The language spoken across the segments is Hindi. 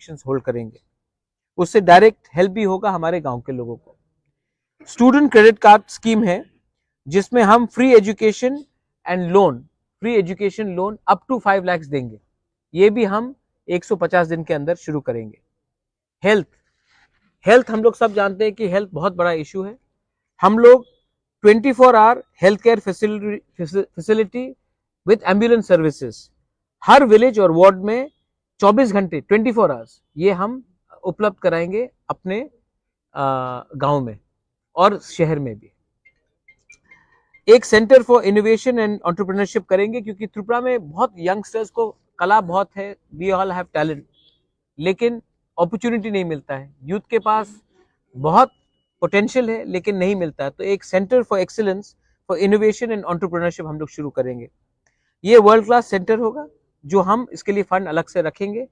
इलेक्शंस होल्ड करेंगे, उससे डायरेक्ट हेल्प भी होगा हमारे गांव के लोगों को। स्टूडेंट क्रेडिट कार्ड स्कीम है जिसमें हम free education loan up to 5 lakh देंगे। ये भी हम 150 दिन के अंदर शुरू करेंगे। हेल्थ हम लोग सब जानते हैं कि हेल्थ बहुत बड़ा इशू है। हम लोग 24 hour health care facility with ambulance services हर विलेज और वार्ड में 24 घंटे 24 आवर्स ये हम उपलब्ध कराएंगे अपने गांव में और शहर में भी। एक centre for innovation and entrepreneurship करेंगे, क्योंकि त्रिपुरा में बहुत यंगस्टर्स को कला बहुत है, वी ऑल हैव टैलेंट, लेकिन अपॉर्चुनिटी नहीं मिलता है। यूथ के पास बहुत पोटेंशियल है लेकिन नहीं मिलता है। तो एक centre for excellence for innovation and entrepreneurship हम लोग शुरू करेंगे। ये वर्ल्ड क्लास सेंटर होगा जो हम इसके लिए फंड अलग से रखेंगे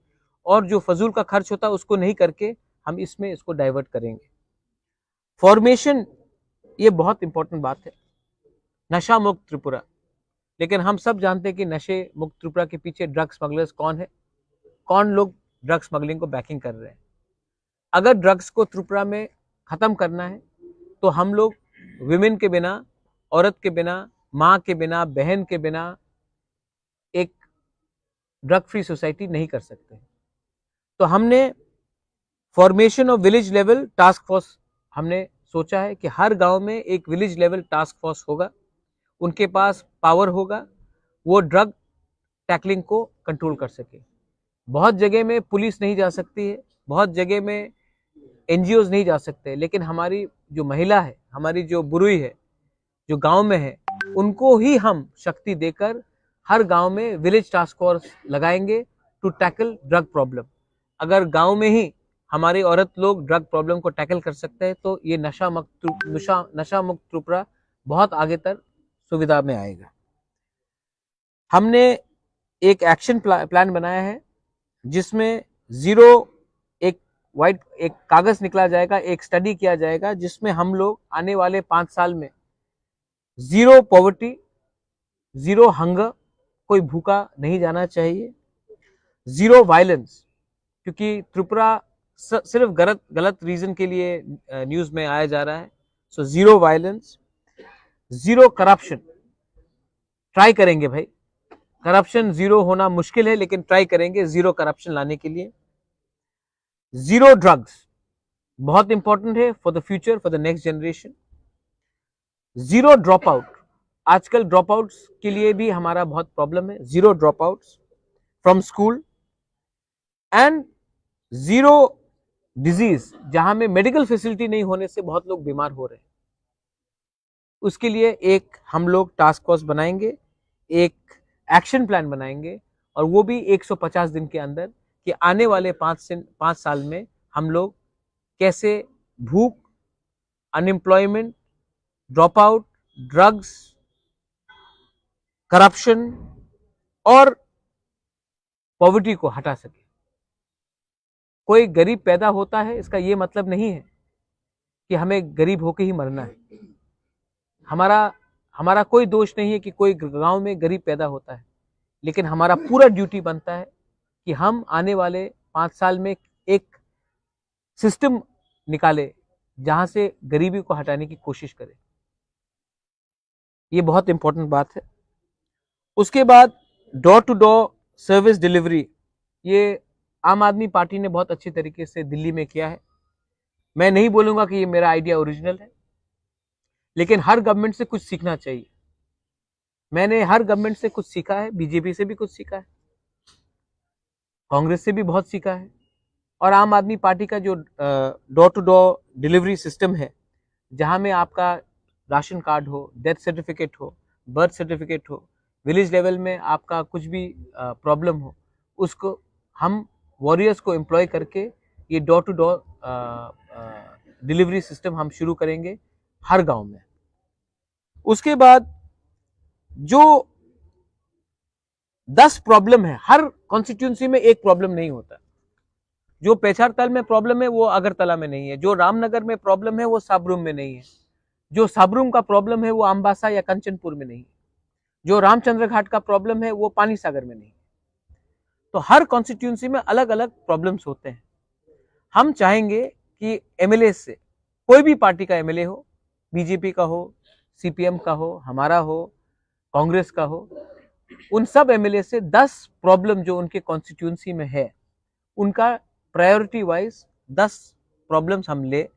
और जो फजूल का खर्च होता है उसको नहीं करके हम इसमें इसको डाइवर्ट करेंगे। फॉर्मेशन, ये बहुत इंपॉर्टेंट बात है, नशा मुक्त त्रिपुरा। लेकिन हम सब जानते हैं कि नशे मुक्त त्रिपुरा के पीछे ड्रग स्मगलर्स कौन है, कौन लोग ड्रग स्मगलिंग को बैकिंग कर रहे हैं। अगर ड्रग्स को त्रिपुरा में खत्म करना है तो हम लोग विमेन के बिना, औरत के बिना, माँ के बिना, बहन के बिना एक ड्रग फ्री सोसाइटी नहीं कर सकते। तो हमने formation of village level task force हमने सोचा है कि हर गांव में एक विलेज लेवल टास्क फोर्स होगा, उनके पास पावर होगा, वो ड्रग टैकलिंग को कंट्रोल कर सके। बहुत जगह में पुलिस नहीं जा सकती है, बहुत जगह में एनजीओज नहीं जा सकते, लेकिन हमारी जो महिला है, हमारी जो बुरुई है, जो गांव में है, उनको ही हम शक्ति देकर हर गांव में विलेज टास्क फोर्स लगाएंगे टू टैकल ड्रग प्रॉब्लम। अगर गांव में ही हमारी औरत लोग ड्रग प्रॉब्लम को टैकल कर सकते हैं तो ये नशा मुक्त त्रिपुरा बहुत आगे तक सुविधा में आएगा। हमने एक एक्शन प्लान बनाया है जिसमें एक कागज निकला जाएगा, एक स्टडी किया जाएगा जिसमें हम लोग आने वाले 5 साल में जीरो पॉवर्टी, जीरो हंगर, कोई भूखा नहीं जाना चाहिए, जीरो वायलेंस, क्योंकि त्रिपुरा सिर्फ गलत रीजन के लिए न्यूज में आया जा रहा है। So zero violence, zero corruption, try करेंगे भाई, करप्शन जीरो होना मुश्किल है लेकिन ट्राई करेंगे जीरो करप्शन लाने के लिए। जीरो ड्रग्स बहुत इंपॉर्टेंट है for the future, for the next generation. Zero drop out, आजकल ड्रॉप आउट्स के लिए भी हमारा बहुत प्रॉब्लम है। Zero drop outs from school and zero disease, जहां में मेडिकल फैसिलिटी नहीं होने से बहुत लोग बीमार हो रहे हैं। उसके लिए एक हम लोग टास्क फोर्स बनाएंगे, एक एक्शन प्लान बनाएंगे, और वो भी 150 दिन के अंदर, कि आने वाले 5 साल में हम लोग कैसे भूख, unemployment, drop out, drugs, corruption और पॉवर्टी को हटा सके। कोई गरीब पैदा होता है इसका ये मतलब नहीं है कि हमें गरीब होकर ही मरना है। हमारा कोई दोष नहीं है कि कोई गांव में गरीब पैदा होता है, लेकिन हमारा पूरा ड्यूटी बनता है कि हम आने वाले 5 साल में एक सिस्टम निकाले जहां से गरीबी को हटाने की कोशिश करें। ये बहुत इंपॉर्टेंट बात है। उसके बाद door to door service delivery, ये आम आदमी पार्टी ने बहुत अच्छी तरीके से दिल्ली में किया है। मैं नहीं बोलूंगा कि ये मेरा आइडिया ओरिजिनल है, लेकिन हर गवर्नमेंट से कुछ सीखना चाहिए। मैंने हर गवर्नमेंट से कुछ सीखा है, बीजेपी से भी कुछ सीखा है, कांग्रेस से भी बहुत सीखा है, और आम आदमी पार्टी का जो door to door delivery system है, जहां में आपका राशन कार्ड हो, डेथ सर्टिफिकेट हो, बर्थ सर्टिफिकेट हो, विलेज लेवल में आपका कुछ भी प्रॉब्लम हो, उसको हम वॉरियर्स को एम्प्लॉय करके ये door to door delivery system हम शुरू करेंगे हर गांव में। उसके बाद जो 10 प्रॉब्लम है, हर कॉन्स्टिट्यूंसी में एक प्रॉब्लम नहीं होता। जो पेछारताल में प्रॉब्लम है वो अगरतला में नहीं है, जो रामनगर में प्रॉब्लम है वो साबरूम में नहीं है, जो साबरूम का प्रॉब्लम है वो अम्बासा या कंचनपुर में नहीं है, जो रामचंद्र घाट का प्रॉब्लम है वो पानी सागर में नहीं है। तो हर कॉन्स्टिट्यूंसी में अलग अलग प्रॉब्लम्स होते हैं। हम चाहेंगे कि एमएलए से, कोई भी पार्टी का एमएलए हो, बीजेपी का हो, सीपीएम का हो, हमारा हो, कांग्रेस का हो, उन सब एमएलए से 10 प्रॉब्लम जो उनके कॉन्स्टिट्यूंसी में है, उनका प्रायोरिटी वाइज 10 प्रॉब्लम्स हम ले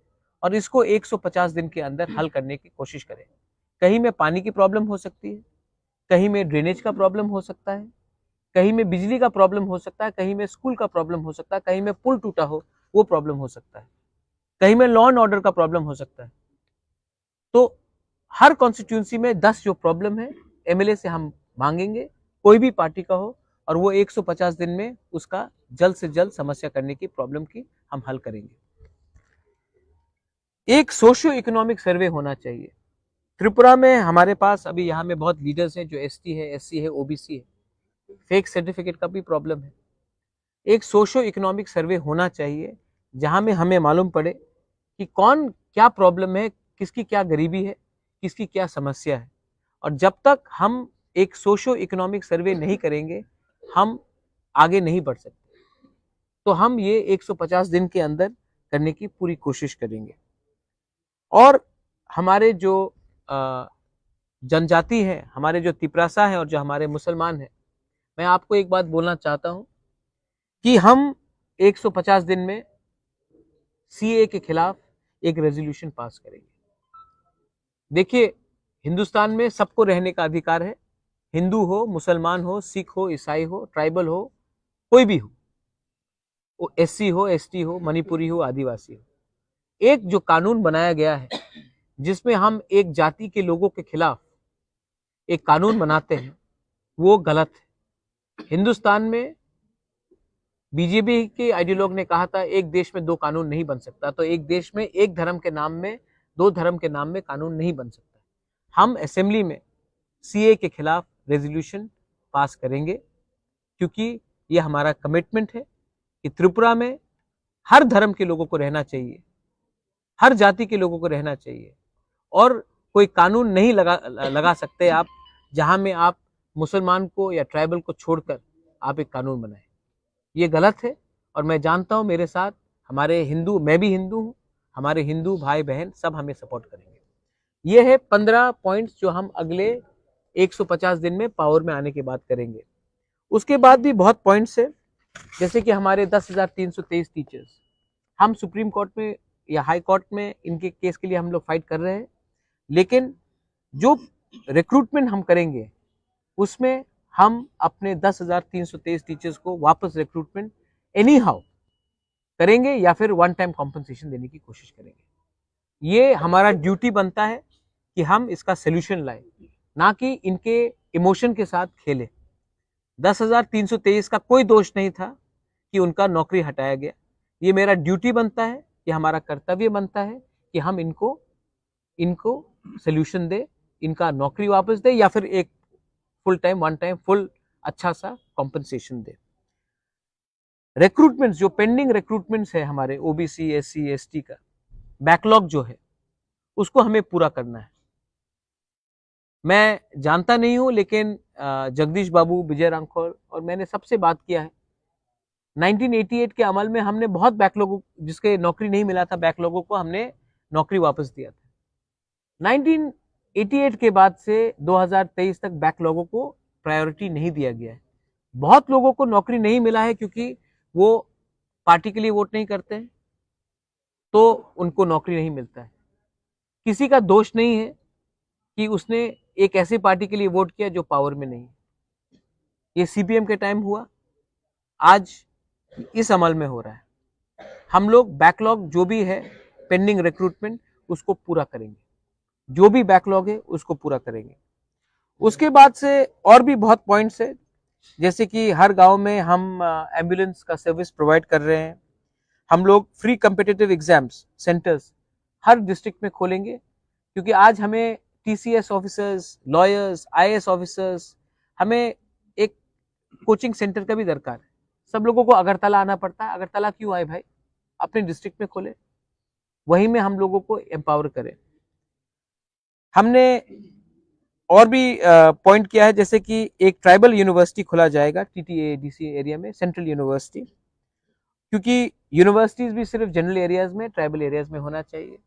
और इसको 150 दिन के अंदर हल करने की कोशिश करें। कहीं में पानी की प्रॉब्लम हो सकती है, कहीं में ड्रेनेज का प्रॉब्लम हो सकता है, कहीं में बिजली का प्रॉब्लम हो सकता है, कहीं में स्कूल का प्रॉब्लम हो सकता है, कहीं में पुल टूटा हो वो प्रॉब्लम हो सकता है, कहीं में लॉ एंड ऑर्डर का प्रॉब्लम हो सकता है। तो हर कॉन्स्टिट्यूंसी में 10 जो प्रॉब्लम है एमएलए से हम मांगेंगे, कोई भी पार्टी का हो, और वो 150 दिन में उसका जल्द से जल्द समस्या करने की प्रॉब्लम की हम हल करेंगे। एक सोशियो इकोनॉमिक सर्वे होना चाहिए। त्रिपुरा में हमारे पास अभी यहाँ में बहुत लीडर्स हैं जो एसटी है, एससी है, ओबीसी है, फेक सर्टिफिकेट का भी प्रॉब्लम है। एक सोशियो इकोनॉमिक सर्वे होना चाहिए जहां में हमें मालूम पड़े कि कौन क्या प्रॉब्लम है, किसकी क्या गरीबी है, किसकी क्या समस्या है। और जब तक हम एक सोशियो इकोनॉमिक सर्वे नहीं करेंगे हम आगे नहीं बढ़ सकते। तो हम ये 150 दिन के अंदर करने की पूरी कोशिश करेंगे। और हमारे जो जनजाति है, हमारे जो तिपरासा है और जो हमारे मुसलमान हैं, मैं आपको एक बात बोलना चाहता हूं कि हम 150 दिन में सीए के खिलाफ एक रेजोल्यूशन पास करेंगे। देखिए, हिंदुस्तान में सबको रहने का अधिकार है, हिंदू हो, मुसलमान हो, सिख हो, ईसाई हो, ट्राइबल हो, कोई भी हो, वो एससी हो, एसटी हो, मणिपुरी हो, आदिवासी हो। एक जो कानून बनाया गया है जिसमें हम एक जाति के लोगों के खिलाफ एक कानून बनाते हैं, वो गलत है। हिंदुस्तान में बीजेपी के आइडियोलॉग ने कहा था एक देश में दो कानून नहीं बन सकता, तो एक देश में एक धर्म के नाम में, दो धर्म के नाम में कानून नहीं बन सकता। हम असेंबली में सीए के खिलाफ रेजोल्यूशन पास करेंगे क्योंकि ये हमारा कमिटमेंट है कि त्रिपुरा में हर धर्म के लोगों को रहना चाहिए, हर जाति के लोगों को रहना चाहिए, और कोई कानून नहीं लगा सकते आप जहां में आप मुसलमान को या ट्राइबल को छोड़कर आप एक कानून बनाएं। ये गलत है। और मैं जानता हूं मेरे साथ हमारे हिंदू, मैं भी हिंदू हूं, हमारे हिंदू भाई बहन सब हमें सपोर्ट करेंगे। ये है 15 पॉइंट्स जो हम अगले 150 दिन में पावर में आने के बाद करेंगे। उसके बाद भी बहुत पॉइंट्स है, जैसे कि हमारे 10,323 टीचर्स, हम सुप्रीम कोर्ट में या हाई कोर्ट में इनके केस के लिए हम लोग फाइट कर रहे हैं, लेकिन जो रिक्रूटमेंट हम करेंगे उसमें हम अपने 10,323 टीचर्स को वापस रिक्रूटमेंट एनी हाउ करेंगे या फिर वन टाइम कॉम्पनसेशन देने की कोशिश करेंगे। ये हमारा ड्यूटी बनता है कि हम इसका सोल्यूशन लाएं, ना कि इनके इमोशन के साथ खेलें। 10,323 का कोई दोष नहीं था कि उनका नौकरी हटाया गया। ये मेरा ड्यूटी बनता है, ये हमारा कर्तव्य बनता है कि हम इनको सोल्यूशन दे, इनका नौकरी वापस दे या फिर एक full time, one time, full अच्छा सा कॉम्पनसेशन दे। रिक्रूटमेंट्स जो पेंडिंग रिक्रूटमेंट्स है हमारे ओबीसी, एससी, एसटी का बैकलॉग जो है उसको हमें पूरा करना है। मैं जानता नहीं हूं, लेकिन जगदीश बाबू, विजय रांखोर और मैंने सबसे बात किया है। 1988 के अमल में हमने बहुत बैकलॉगों, जिसके नौकरी नहीं मिला था, बैकलॉगों को हमने नौकरी वापस दिया था। 1988 के बाद से 2023 तक बैकलॉगों को प्रायोरिटी नहीं दिया गया है। बहुत लोगों को नौकरी नहीं मिला है क्योंकि वो पार्टी के लिए वोट नहीं करते हैं, तो उनको नौकरी नहीं मिलता है। किसी का दोष नहीं है कि उसने एक ऐसी पार्टी के लिए वोट किया जो पावर में नहीं है। ये सीपीएम के टाइम हुआ, आज इस अमल में हो रहा है। हम लोग बैकलॉग जो भी है, पेंडिंग रिक्रूटमेंट, उसको पूरा करेंगे। जो भी बैकलॉग है उसको पूरा करेंगे। उसके बाद से और भी बहुत पॉइंट्स है, जैसे कि हर गांव में हम एम्बुलेंस का सर्विस प्रोवाइड कर रहे हैं। हम लोग फ्री कॉम्पिटिटिव एग्जाम्स सेंटर्स हर डिस्ट्रिक्ट में खोलेंगे, क्योंकि आज हमें TCS officers, lawyers, IAS officers, हमें एक कोचिंग सेंटर का भी दरकार है। सब लोगों को अगरतला आना पड़ता है। अगरतला क्यों आए भाई, अपने डिस्ट्रिक्ट में खोले, वहीं में हम लोगों को एम्पावर करें। हमने और भी पॉइंट किया है, जैसे कि एक ट्राइबल यूनिवर्सिटी खोला जाएगा TTADC एरिया में, सेंट्रल यूनिवर्सिटी, क्योंकि यूनिवर्सिटीज भी सिर्फ जनरल एरियाज में, ट्राइबल एरियाज में होना चाहिए।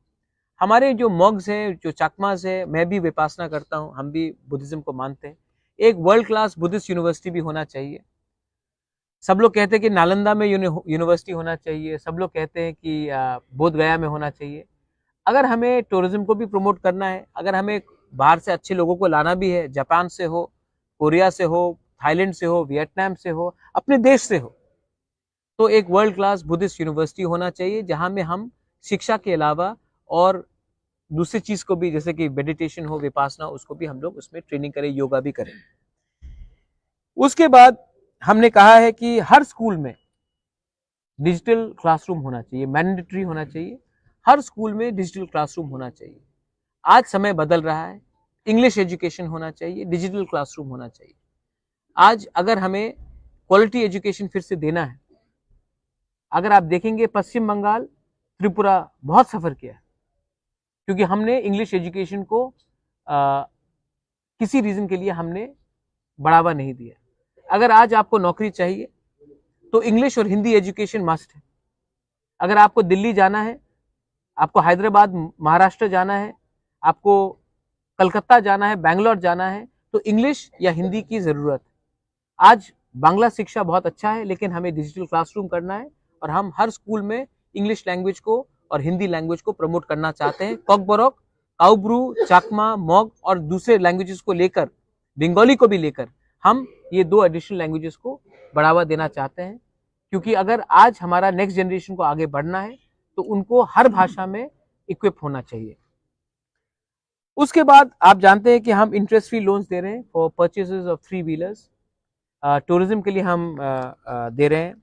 हमारे जो मॉग्स हैं, जो चाकमाज है, मैं भी विपासना करता हूँ, हम भी बुद्धिज्म को मानते हैं, एक वर्ल्ड क्लास बुद्धिस्ट यूनिवर्सिटी भी होना चाहिए। सब लोग कहते हैं कि नालंदा में यूनिवर्सिटी होना चाहिए, सब लोग कहते हैं कि बोध गया में होना चाहिए। अगर हमें टूरिज्म को भी प्रमोट करना है, अगर हमें बाहर से अच्छे लोगों को लाना भी है, जापान से हो, कोरिया से हो, थाईलैंड से हो, वियतनाम से हो, अपने देश से हो, तो एक वर्ल्ड क्लास बुद्धिस्ट यूनिवर्सिटी होना चाहिए, जहां में हम शिक्षा के अलावा और दूसरी चीज को भी, जैसे कि मेडिटेशन हो, विपासना, उसको भी हम लोग उसमें ट्रेनिंग करें, योगा भी करें। उसके बाद हमने कहा है कि हर स्कूल में डिजिटल क्लासरूम होना चाहिए, मैंडेटरी होना चाहिए, हर स्कूल में डिजिटल क्लासरूम होना चाहिए। आज समय बदल रहा है, इंग्लिश एजुकेशन होना चाहिए, डिजिटल क्लासरूम होना चाहिए। आज अगर हमें क्वालिटी एजुकेशन फिर से देना है, अगर आप देखेंगे पश्चिम बंगाल, त्रिपुरा बहुत सफर किया है, क्योंकि हमने इंग्लिश एजुकेशन को किसी रीजन के लिए हमने बढ़ावा नहीं दिया। अगर आज आपको नौकरी चाहिए तो इंग्लिश और हिंदी एजुकेशन मस्ट है। अगर आपको दिल्ली जाना है, आपको हैदराबाद महाराष्ट्र जाना है, आपको कलकत्ता जाना है, बैंगलोर जाना है, तो इंग्लिश या हिंदी की जरूरत है। आज बांग्ला शिक्षा बहुत अच्छा है, लेकिन हमें डिजिटल क्लासरूम करना है, और हम हर स्कूल में इंग्लिश लैंग्वेज को और हिंदी लैंग्वेज को प्रमोट करना चाहते हैं। कॉकबोरोक, काउब्रू, चाकमा, मॉग और दूसरे लैंग्वेजेस को लेकर, बंगाली को भी लेकर, हम ये 2 एडिशनल लैंग्वेजेस को बढ़ावा देना चाहते हैं, क्योंकि अगर आज हमारा नेक्स्ट जनरेशन को आगे बढ़ना है तो उनको हर भाषा में इक्विप होना चाहिए। उसके बाद आप जानते हैं कि हम इंटरेस्ट फ्री लोन्स दे रहे हैं for purchases of 3 wheelers, tourism के लिए हम दे रहे हैं।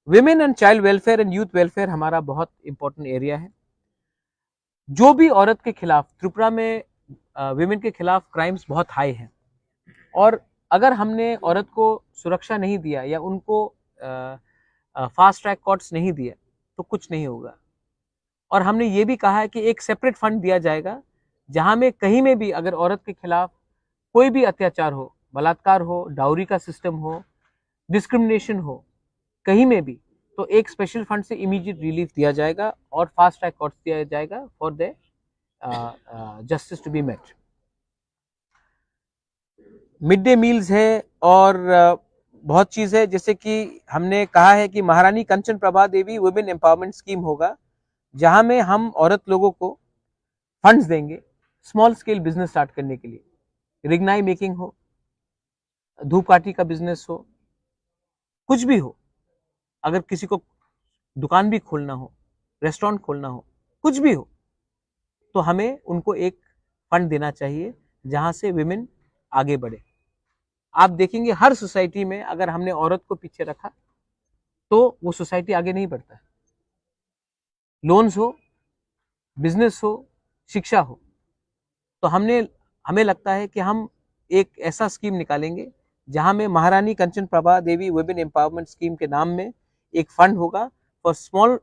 Women and child welfare and youth welfare हमारा बहुत इंपॉर्टेंट एरिया है। जो भी औरत के खिलाफ, त्रिपुरा में विमेन के खिलाफ क्राइम्स बहुत हाई हैं, और अगर हमने औरत को सुरक्षा नहीं दिया या उनको फास्ट ट्रैक कोर्ट्स नहीं दिया तो कुछ नहीं होगा। और हमने ये भी कहा है कि एक सेपरेट फंड दिया जाएगा, जहां में कहीं में भी अगर औरत के खिलाफ कोई भी अत्याचार हो, बलात्कार हो, डाउरी का सिस्टम हो, डिस्क्रिमिनेशन हो, कहीं में भी, तो एक स्पेशल फंड से इमीडिएट रिलीफ दिया जाएगा और फास्ट ट्रैक कोर्ट्स दिया जाएगा for the justice to be met. Mid day meals है और बहुत चीज है, जैसे कि हमने कहा है कि महारानी Kanchan Prabha Devi women empowerment scheme होगा, जहां में हम औरत लोगों को फंड्स देंगे स्मॉल स्केल बिजनेस स्टार्ट करने के लिए। रिग्नाई मेकिंग हो, धूपकाठी का बिजनेस हो, कुछ भी हो, अगर किसी को दुकान भी खोलना हो, रेस्टोरेंट खोलना हो, कुछ भी हो, तो हमें उनको एक फंड देना चाहिए जहां से विमेन आगे बढ़े। आप देखेंगे हर सोसाइटी में अगर हमने औरत को पीछे रखा तो वो सोसाइटी आगे नहीं बढ़ता है। लोन्स हो, बिजनेस हो, शिक्षा हो, तो हमें लगता है कि हम एक ऐसा स्कीम निकालेंगे जहां में Maharani Kanchan Prabha Devi women empowerment scheme के नाम में एक फंड होगा for small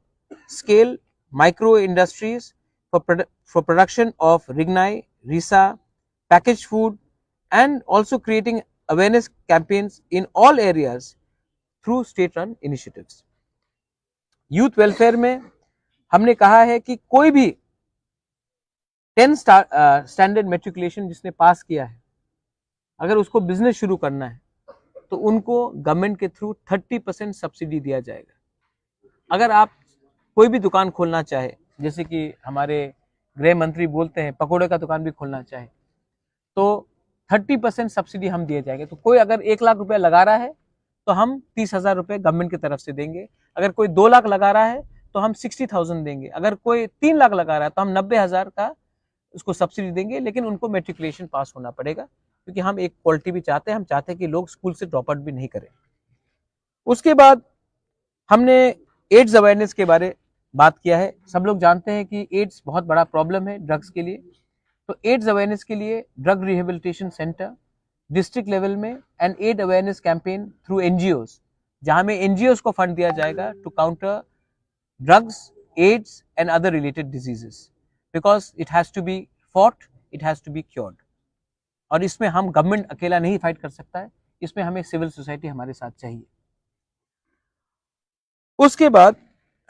scale micro industries for production of rignai, risa, package food, and also creating awareness campaigns in all areas through state run initiatives. Youth welfare में हमने कहा है कि कोई भी 10 स्टैंडर्ड मेट्रिकुलेशन जिसने पास किया है, अगर उसको बिजनेस शुरू करना है तो उनको गवर्नमेंट के थ्रू 30% सब्सिडी दिया जाएगा। अगर आप कोई भी दुकान खोलना चाहे, जैसे कि हमारे गृह मंत्री बोलते हैं पकौड़े का दुकान भी खोलना चाहे, तो 30% सब्सिडी हम दिए जाएंगे। तो कोई अगर 1 लाख रुपए लगा रहा है तो हम 30,000 रुपए गवर्नमेंट की तरफ से देंगे। अगर कोई 2 लाख लगा रहा है तो हम 60,000 देंगे। अगर कोई 3 लाख लगा रहा है तो हम 90,000 का उसको सब्सिडी देंगे, लेकिन उनको मेट्रिकुलेशन पास होना पड़ेगा, क्योंकि हम एक क्वालिटी भी चाहते हैं, हम चाहते हैं कि लोग स्कूल से ड्रॉप आउट भी नहीं करें। उसके बाद हमने एड्स अवेयरनेस के बारे बात किया है। सब लोग जानते हैं कि एड्स बहुत बड़ा प्रॉब्लम है ड्रग्स के लिए, तो एड्स अवेयरनेस के लिए drug rehabilitation centre district level में and aid awareness campaign through NGOs, जहां में एनजीओज को फंड दिया जाएगा to counter drugs, AIDS and other related diseases, because it has to be fought, it has to be cured. और इसमें हम गवर्नमेंट अकेला नहीं फाइट कर सकता है, इसमें हमें सिविल सोसाइटी हमारे साथ चाहिए। उसके बाद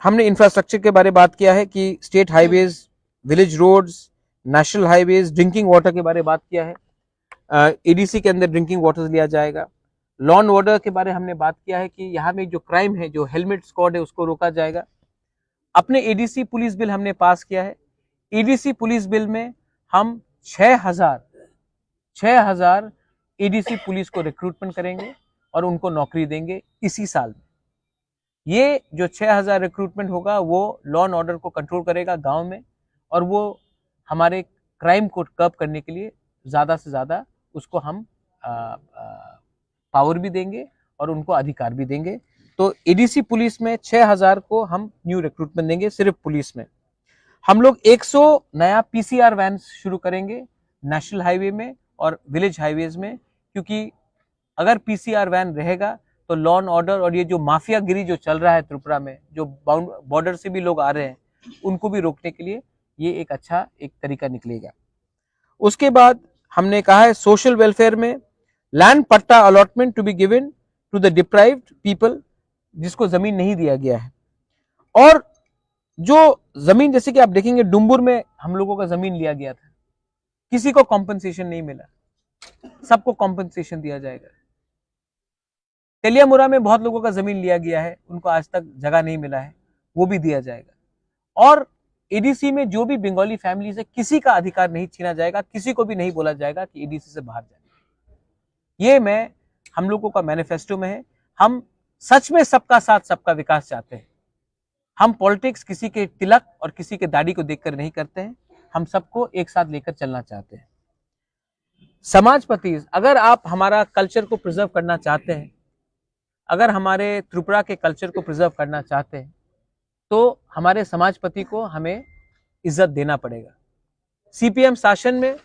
हमने इंफ्रास्ट्रक्चर के बारे में बात किया है कि state highways, village roads, national highways, drinking water के बारे में बात किया है। एडीसी के अंदर ड्रिंकिंग वाटर लिया जाएगा। लॉ एंड ऑर्डर के बारे में हमने बात किया है कि यहाँ में जो क्राइम है, जो हेलमेट स्क्वाड है, उसको रोका जाएगा। अपने एडीसी पुलिस बिल हमने पास किया है। एडीसी पुलिस बिल में हम 6000 एडीसी पुलिस को रिक्रूटमेंट करेंगे और उनको नौकरी देंगे इसी साल में। ये जो 6000 रिक्रूटमेंट होगा वो लॉ एंड ऑर्डर को कंट्रोल करेगा गांव में, और वो हमारे क्राइम को कर्ब करने के लिए ज़्यादा से ज़्यादा उसको हम पावर भी देंगे और उनको अधिकार भी देंगे। तो एडीसी पुलिस में 6000 को हम न्यू रिक्रूटमेंट देंगे। सिर्फ पुलिस में हम लोग 100 नया पीसीआर वैन शुरू करेंगे नेशनल हाईवे में और विलेज हाईवेज में, क्योंकि अगर पीसीआर वैन रहेगा तो लॉ एंड ऑर्डर और ये जो माफियागिरी जो चल रहा है त्रिपुरा में, जो बॉर्डर से भी लोग आ रहे हैं, उनको भी रोकने के लिए ये एक अच्छा एक तरीका निकलेगा। उसके बाद हमने कहा है सोशल वेलफेयर में land patta allotment to be given to the deprived people, जिसको जमीन नहीं दिया गया है। और जो जमीन, जैसे कि आप देखेंगे डुम्बुर में हम लोगों का जमीन लिया गया था, किसी को कॉम्पनसेशन नहीं मिला, सबको कॉम्पनसेशन दिया जाएगा। तेलियामुरा में बहुत लोगों का जमीन लिया गया है, उनको आज तक जगह नहीं मिला है, वो भी दिया जाएगा। और एडीसी में जो भी बंगाली फैमिली से किसी का अधिकार नहीं छीना जाएगा, किसी को भी नहीं बोला जाएगा कि एडीसी से बाहर जाए। ये हम लोगों का मैनिफेस्टो में है। हम सच में सबका साथ सबका विकास चाहते हैं। हम पॉलिटिक्स किसी के तिलक और किसी के दाढ़ी को देखकर नहीं करते हैं, हम सबको एक साथ लेकर चलना चाहते हैं। समाजपति, अगर आप हमारा कल्चर को प्रिजर्व करना चाहते हैं, अगर हमारे त्रिपुरा के कल्चर को प्रिजर्व करना चाहते हैं, तो हमारे समाजपति को हमें इज्जत देना पड़ेगा। सीपीएम शासन में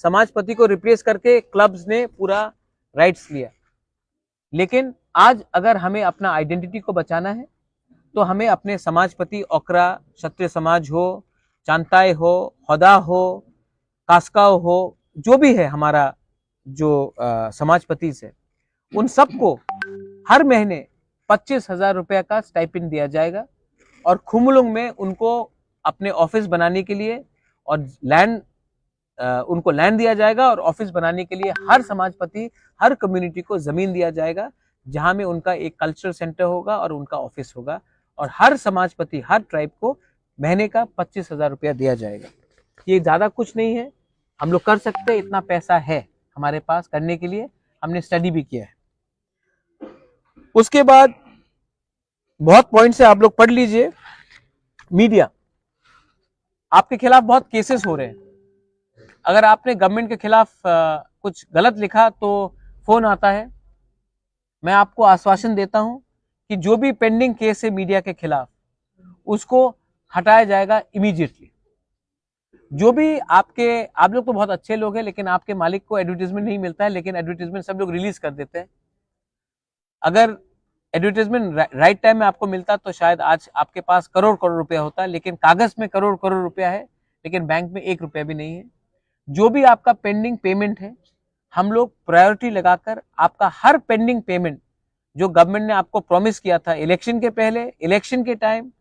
समाजपति को रिप्लेस करके क्लब्स ने पूरा राइट्स लिया, लेकिन आज अगर हमें अपना आइडेंटिटी को बचाना है तो हमें अपने समाजपति, ओकरा क्षत्रिय समाज हो, चांताई हो, होदा हो, कास्काव हो, जो भी है हमारा जो समाजपति से, उन सबको हर महीने 25,000 रुपया का स्टाइपेंड दिया जाएगा। और खुमुलुंग में उनको अपने ऑफिस बनाने के लिए और उनको लैंड दिया जाएगा, और ऑफिस बनाने के लिए हर समाजपति, हर कम्युनिटी को जमीन दिया जाएगा, जहां में उनका एक कल्चरल सेंटर होगा और उनका ऑफिस होगा। और हर समाजपति, हर ट्राइब को महीने का 25,000 रुपया दिया जाएगा। ये ज्यादा कुछ नहीं है, हम लोग कर सकते हैं, इतना पैसा है हमारे पास करने के लिए, हमने स्टडी भी किया है। उसके बाद बहुत पॉइंट्स है, आप लोग पढ़ लीजिए। मीडिया, आपके खिलाफ बहुत केसेस हो रहे हैं। अगर आपने गवर्नमेंट के खिलाफ कुछ गलत लिखा तो फोन आता है। मैं आपको आश्वासन देता हूं कि जो भी पेंडिंग केस है मीडिया के खिलाफ, उसको हटाया जाएगा इमीडिएटली। जो भी आप लोग तो बहुत अच्छे लोग हैं, लेकिन आपके मालिक को एडवर्टाइजमेंट नहीं मिलता है, लेकिन एडवर्टाइजमेंट सब लोग रिलीज कर देते हैं। अगर एडवर्टाइजमेंट राइट टाइम में आपको मिलता तो शायद आज आपके पास करोड़ करोड़ रुपया होता है, लेकिन कागज में करोड़ करोड़ रुपया है, लेकिन बैंक में 1 रुपया भी नहीं है। जो भी आपका पेंडिंग पेमेंट है, हम लोग प्रायोरिटी लगाकर आपका हर पेंडिंग पेमेंट जो गवर्नमेंट ने आपको प्रॉमिस किया था इलेक्शन के पहले, इलेक्शन के टाइम,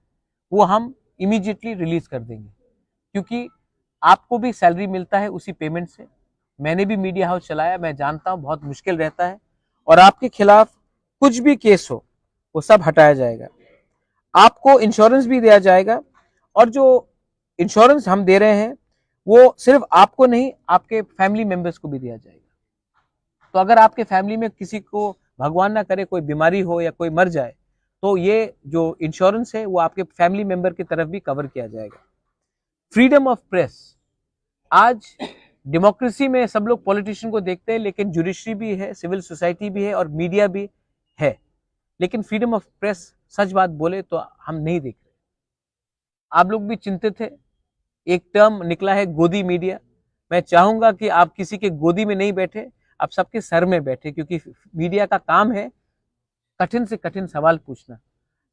वो हम इमीडिएटली रिलीज कर देंगे। क्योंकि आपको भी सैलरी मिलता है उसी पेमेंट से। मैंने भी मीडिया हाउस चलाया, मैं जानता हूं बहुत मुश्किल रहता है। और आपके खिलाफ कुछ भी केस हो वो सब हटाया जाएगा। आपको इंश्योरेंस भी दिया जाएगा, और जो इंश्योरेंस हम दे रहे हैं वो सिर्फ आपको नहीं, आपके फैमिली मेंबर्स को भी दिया जाएगा। तो अगर आपके फैमिली में किसी को भगवान ना करे कोई बीमारी हो या कोई मर जाए, तो ये जो इंश्योरेंस है वो आपके फैमिली मेंबर की तरफ भी कवर किया जाएगा। फ्रीडम ऑफ प्रेस, आज डेमोक्रेसी में सब लोग पॉलिटिशियन को देखते हैं, लेकिन जुडिशरी भी है, सिविल सोसाइटी भी है और मीडिया भी है, लेकिन फ्रीडम ऑफ प्रेस सच बात बोले तो हम नहीं देख रहे। आप लोग भी चिंतित थे, एक टर्म निकला है गोदी मीडिया। मैं चाहूंगा कि आप किसी के गोदी में नहीं बैठे, आप सबके सर में बैठे, क्योंकि मीडिया का काम है कठिन से कठिन सवाल पूछना।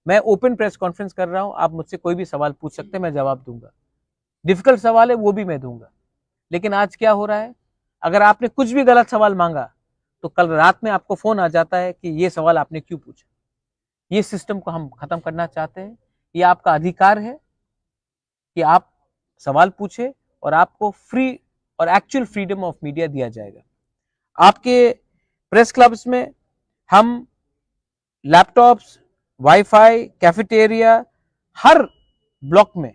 मैं ओपन प्रेस कॉन्फ्रेंस कर रहा हूं, आप मुझसे कोई भी सवाल पूछ सकते हैं, मैं जवाब दूंगा। डिफिकल्ट सवाल है वो भी मैं दूंगा। लेकिन आज क्या हो रहा है, अगर आपने कुछ भी गलत सवाल मांगा तो कल रात में आपको फोन आ जाता है कि ये सवाल आपने क्यों पूछा। ये सिस्टम को हम खत्म करना चाहते हैं। ये आपका अधिकार है कि आप सवाल पूछे और आपको फ्री और एक्चुअल फ्रीडम ऑफ मीडिया दिया जाएगा। आपके प्रेस क्लब्स में हम लैपटॉप्स, वाईफाई, कैफेटेरिया, हर ब्लॉक में,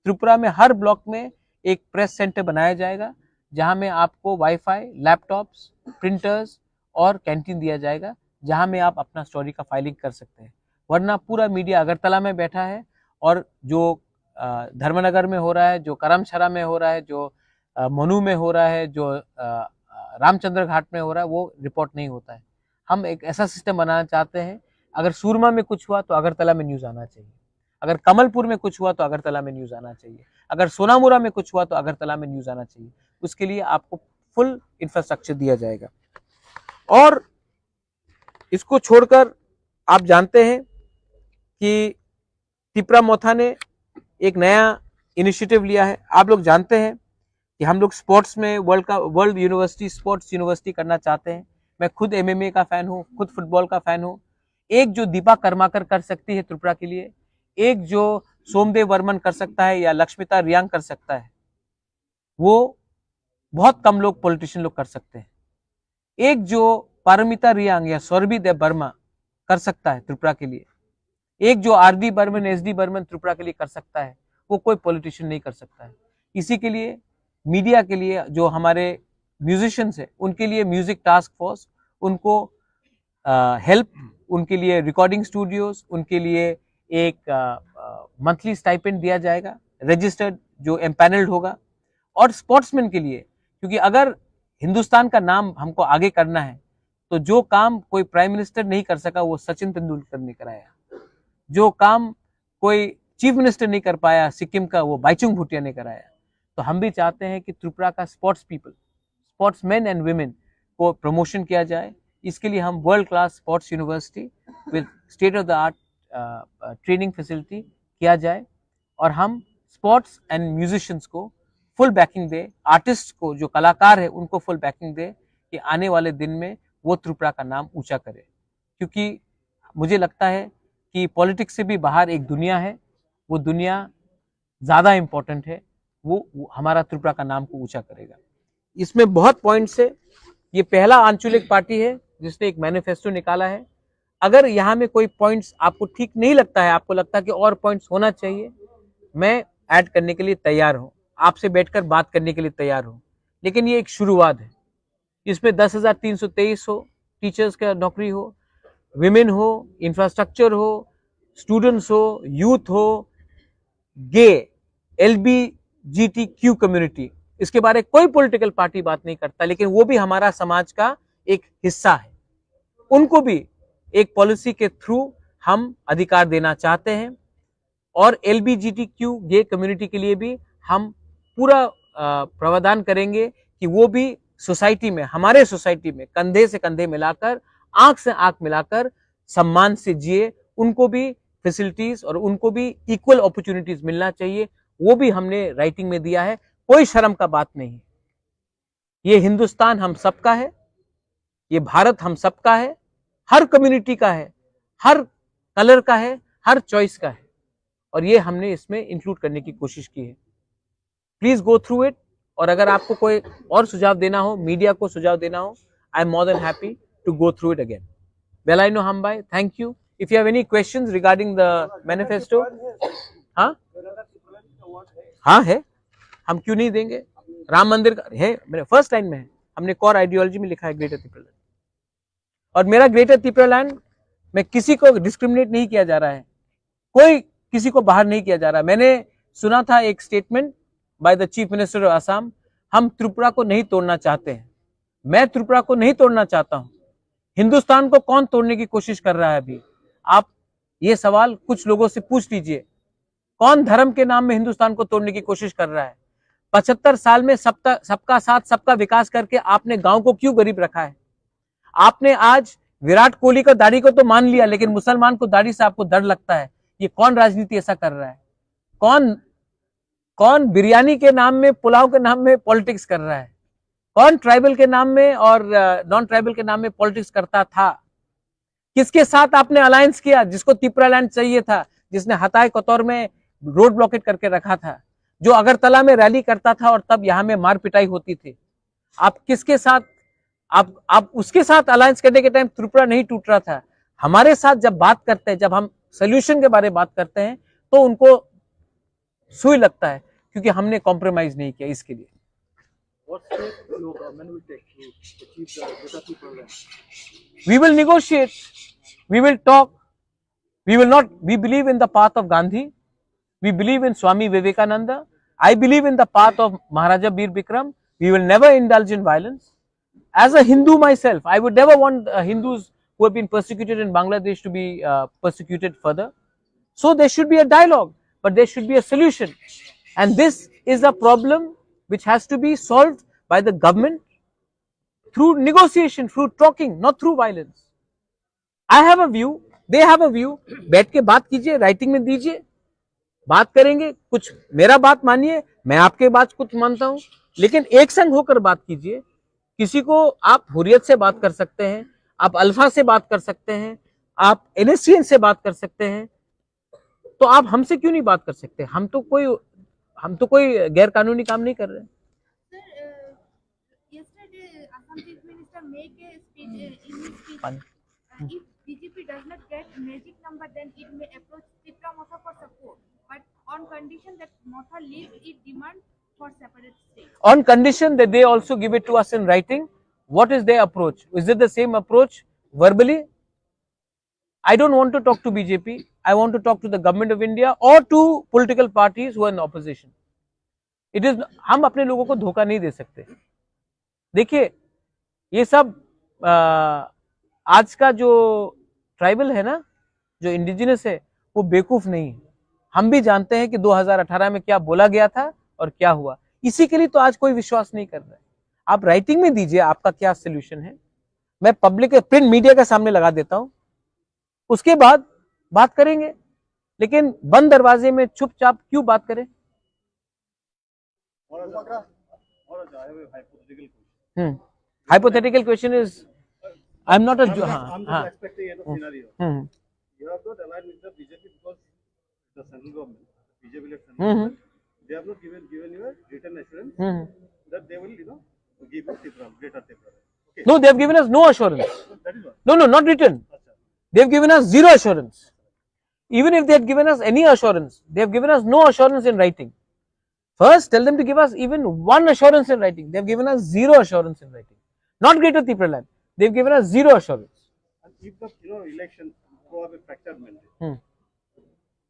त्रिपुरा में हर ब्लॉक में एक प्रेस सेंटर बनाया जाएगा जहां में आपको वाईफाई, लैपटॉप्स, प्रिंटर्स और कैंटीन दिया जाएगा जहां में आप अपना स्टोरी का फाइलिंग कर सकते हैं। वरना पूरा मीडिया अगरतला में बैठा है और जो धर्मनगर में हो रहा है, जो करमशरा में हो रहा है, जो मनु में हो रहा है, जो रामचंद्र घाट में हो रहा है, वो रिपोर्ट नहीं होता है। हम एक ऐसा सिस्टम बनाना चाहते हैं, अगर सूरमा में कुछ हुआ तो अगरतला में न्यूज़ आना चाहिए, अगर कमलपुर में कुछ हुआ तो अगरतला में न्यूज़ आना चाहिए, अगर सोनामुरा में कुछ हुआ तो अगरतला में न्यूज़ आना चाहिए। उसके लिए आपको फुल इंफ्रास्ट्रक्चर दिया जाएगा। और इसको छोड़कर आप जानते हैं कि त्रिपुरा मोथा ने एक नया इनिशिएटिव लिया है। आप लोग जानते हैं कि हम लोग स्पोर्ट्स में वर्ल्ड यूनिवर्सिटी, स्पोर्ट्स यूनिवर्सिटी करना चाहते हैं। मैं खुद MMA का फैन हूँ, खुद फुटबॉल का फैन हूँ। एक जो दीपा कर्माकर कर सकती है त्रिपुरा के लिए, एक जो सोमदेव वर्मन कर सकता है या लक्ष्मीता रियांग कर सकता है, वो बहुत कम लोग पॉलिटिशियन लोग कर सकते हैं। एक जो पारमिता रियांग या सौरभी देव वर्मा कर सकता है त्रिपुरा के लिए, एक जो RD बर्मन, SD बर्मन त्रिपुरा के लिए कर सकता है, वो कोई पॉलिटिशियन नहीं कर सकता है। इसी के लिए मीडिया के लिए, जो हमारे म्यूजिशियंस है उनके लिए म्यूजिक टास्क फोर्स, उनको हेल्प, उनके लिए रिकॉर्डिंग स्टूडियोज, उनके लिए एक मंथली स्टाइपेंड दिया जाएगा, रजिस्टर्ड जो एम्पैनल्ड होगा। और स्पोर्ट्समैन के लिए, क्योंकि अगर हिंदुस्तान का नाम हमको आगे करना है तो जो काम कोई प्राइम मिनिस्टर नहीं कर सका वो सचिन तेंदुलकर ने कराया, जो काम कोई चीफ मिनिस्टर नहीं कर पाया सिक्किम का, वो बाइचुंग भूटिया ने कराया। तो हम भी चाहते हैं कि त्रिपुरा का sports people, sports man and women को प्रमोशन किया जाए। इसके लिए हम world class sports university with state of the art training facility किया जाए और हम स्पोर्ट्स एंड म्यूजिशियंस को फुल बैकिंग दे, आर्टिस्ट को, जो कलाकार है उनको फुल बैकिंग दे कि आने वाले दिन में वो त्रिपुरा का नाम ऊंचा करे। क्योंकि मुझे लगता है कि पॉलिटिक्स से भी बाहर एक दुनिया है, वो दुनिया ज़्यादा इम्पोर्टेंट है, वो हमारा त्रिपुरा का नाम को ऊंचा करेगा। इसमें बहुत पॉइंट्स है। ये पहला आंचलिक पार्टी है जिसने एक मैनिफेस्टो निकाला है। अगर यहाँ में कोई पॉइंट्स आपको ठीक नहीं लगता है, आपको लगता है कि और पॉइंट्स होना चाहिए, मैं ऐड करने के लिए तैयार हूँ, आपसे बैठकर बात करने के लिए तैयार हूँ। लेकिन ये एक शुरुआत है। इसमें 10,323 हो, टीचर्स का नौकरी हो, विमेन हो, इंफ्रास्ट्रक्चर हो, स्टूडेंट्स हो, यूथ हो, गे, LGBTQ कम्युनिटी, इसके बारे में कोई पॉलिटिकल पार्टी बात नहीं करता, लेकिन वो भी हमारा समाज का एक हिस्सा है। उनको भी एक पॉलिसी के थ्रू हम अधिकार देना चाहते हैं। और LGBTQ गे कम्युनिटी के लिए भी हम पूरा प्रावधान करेंगे कि वो भी सोसाइटी में, हमारे सोसाइटी में कंधे से कंधे मिलाकर, आंख से आंख मिलाकर सम्मान से जिए। उनको भी फैसिलिटीज और उनको भी इक्वल अपॉर्चुनिटीज मिलना चाहिए। वो भी हमने राइटिंग में दिया है, कोई शर्म का बात नहीं। ये हिंदुस्तान हम सबका है, ये भारत हम सबका है, हर कम्युनिटी का है, हर कलर का है, हर चॉइस का है, और ये हमने इसमें इंक्लूड करने की कोशिश की है। Please go through it. और अगर आपको कोई और सुझाव देना हो, मीडिया को सुझाव देना हो, I am more than happy to go through it again. बेलाइनो हमबाई, thank you. If you have any questions regarding the manifesto. हाँ है, हम क्यों नहीं देंगे। राम मंदिर का है, मेरे फर्स्ट लाइन में है, हमने कोर आइडियोलॉजी में लिखा है ग्रेटर त्रिपुरा लैंड। और मेरा ग्रेटर त्रिपुरा लैंड में किसी को डिस्क्रिमिनेट नहीं किया जा रहा है, कोई किसी को बाहर नहीं किया जा रहा है। मैंने सुना था एक statement by the chief minister of Assam, हम त्रिपुरा को नहीं तोड़ना चाहते हैं। मैं त्रिपुरा को नहीं तोड़ना चाहता हूं। हिंदुस्तान को कौन तोड़ने की कोशिश कर रहा है अभी? आप ये सवाल कुछ लोगों से पूछ लीजिए, कौन धर्म के नाम में हिंदुस्तान को तोड़ने की कोशिश कर रहा है? 75 साल में सबका साथ सबका विकास करके आपने गांव को क्यों गरीब रखा है? आपने आज विराट कोहली का दाढ़ी को तो मान लिया, लेकिन मुसलमान को दाढ़ी से आपको डर लगता है। ये कौन राजनीति ऐसा कर रहा है? कौन बिरयानी के नाम में, पुलाव के नाम में पॉलिटिक्स कर रहा है? कौन ट्राइबल के नाम में और नॉन ट्राइबल के नाम में पॉलिटिक्स करता था? किसके साथ आपने अलायंस किया? जिसको तिपरालैंड चाहिए था, जिसने हताय कतौर में रोड ब्लॉकेट करके रखा था, जो अगरतला में रैली करता था और तब यहां में मार पिटाई होती थी। आप किसके साथ, आप उसके साथ अलायंस करने के टाइम त्रिपुरा नहीं टूट रहा था। हमारे साथ जब बात करते हैं, जब हम सोल्यूशन के बारे में बात करते हैं, तो उनको सुई लगता है, क्योंकि हमने कॉम्प्रोमाइज नहीं किया इसके लिए। We will negotiate, we will talk, we will not, we believe in the path of Gandhi, we believe in Swami Vivekananda, I believe in the path of Maharaja Bir Bikram. We will never indulge in violence. As a Hindu myself, I would never want Hindus who have been persecuted in Bangladesh to be persecuted further. So there should be a dialogue, but there should be a solution. And this is a problem which has to be solved by the government through negotiation, through talking, not through violence. I have a view, they have a view. बैठ के बात कीजिए, राइटिंग में दीजिए, बात करेंगे, कुछ मेरा बात मानिए, मैं आपके बात कुछ मानता हूं, लेकिन एक संग होकर बात कीजिए। किसी को आप हुर्रियत से बात कर सकते हैं, आप अल्फा से बात कर सकते हैं, आप एनएससीएन से बात कर सकते हैं, तो आप हमसे क्यों नहीं बात कर सकते? हम तो कोई गैर कानूनी काम नहीं कर रहे हैं। If BJP does not get magic number, then it may approach Tripura Motha for support, but on condition that Motha leaves its demand for separate state. On condition that they also give it to us in writing. What is their approach? Is it the same approach verbally? I don't want to talk to BJP. I want to talk to the government of India or to political parties who are in opposition. It is, हम अपने लोगों को धोखा नहीं दे सकते। देखिए, ये सब आज का जो ट्राइबल है ना, जो इंडिजिनस है, वो बेवकूफ नहीं है। हम भी जानते हैं कि 2018 में क्या बोला गया था और क्या हुआ। इसी के लिए तो आज कोई विश्वास नहीं कर रहा है। आप राइटिंग में दीजिए आपका क्या सोल्यूशन है, मैं पब्लिक प्रिंट मीडिया के सामने लगा देता हूं, उसके बाद बात करेंगे। लेकिन बंद दरवाजे में चुपचाप क्यों बात करें? Hypothetical question is, I'm not a. I'm just expecting a scenario. You have not aligned with the BJP because the central government, BJP-led central government, they have not given you a written assurance that they will, give you Tripura, greater Tripura. Okay. No, they have given us no assurance. That is what. No, not written. They have given us zero assurance. Even if they had given us any assurance, they have given us no assurance in writing. First, tell them to give us even one assurance in writing. They have given us zero assurance in writing. Not Greater Tripura land. They have given us zero assurance. And if the elections go up a fractured mandate,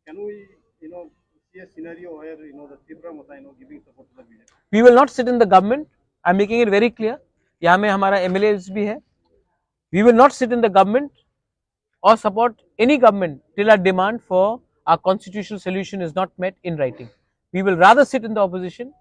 can we see a scenario where the Tripura Motha giving support to the BJP? We will not sit in the government. I am making it very clear. यहाँ में हमारा MLAs भी है. We will not sit in the government or support any government till our demand for our constitutional solution is not met in writing. We will rather sit in the opposition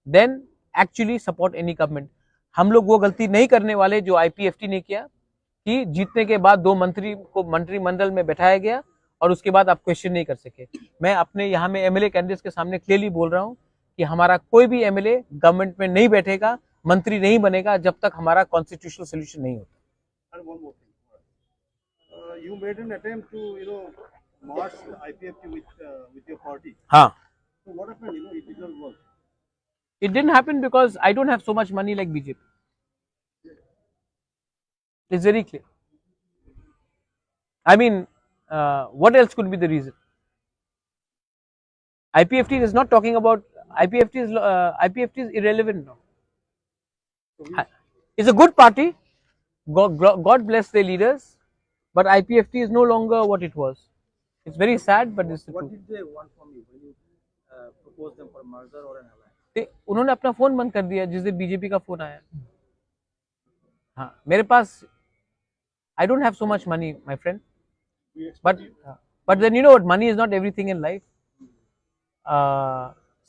than actually support any government. हम लोग वो गलती नहीं करने वाले जो IPFT ने किया कि जीतने के बाद 2 मंत्री को मंत्रिमंडल में बैठाया गया और उसके बाद आप क्वेश्चन नहीं कर सके। मैं अपने यहाँ में MLA कैंडिडेट्स के सामने क्लियरली बोल रहा हूँ कि हमारा कोई भी MLA गवर्नमेंट में नहीं बैठेगा, मंत्री नहीं बनेगा जब तक हमारा कॉन्स्टिट्यूशनल सोल्यूशन नहीं होता। And one more thing, you made an attempt to merge IPFT with your party. हाँ. So what happened? It did not work. It didn't happen because I don't have so much money like BJP. It's very clear. I mean, what else could be the reason? IPFT is not talking about, IPFT is irrelevant now. It's a good party. God bless their leaders, but IPFT is no longer what it was. It's very sad, but it's the truth. What did they want from you when you proposed them for merger or an alliance? उन्होंने अपना फोन बंद कर दिया जिस दिन बीजेपी का फोन आया। हाँ, मेरे पास I don't have so much money, my friend, but then what, money is not everything in life.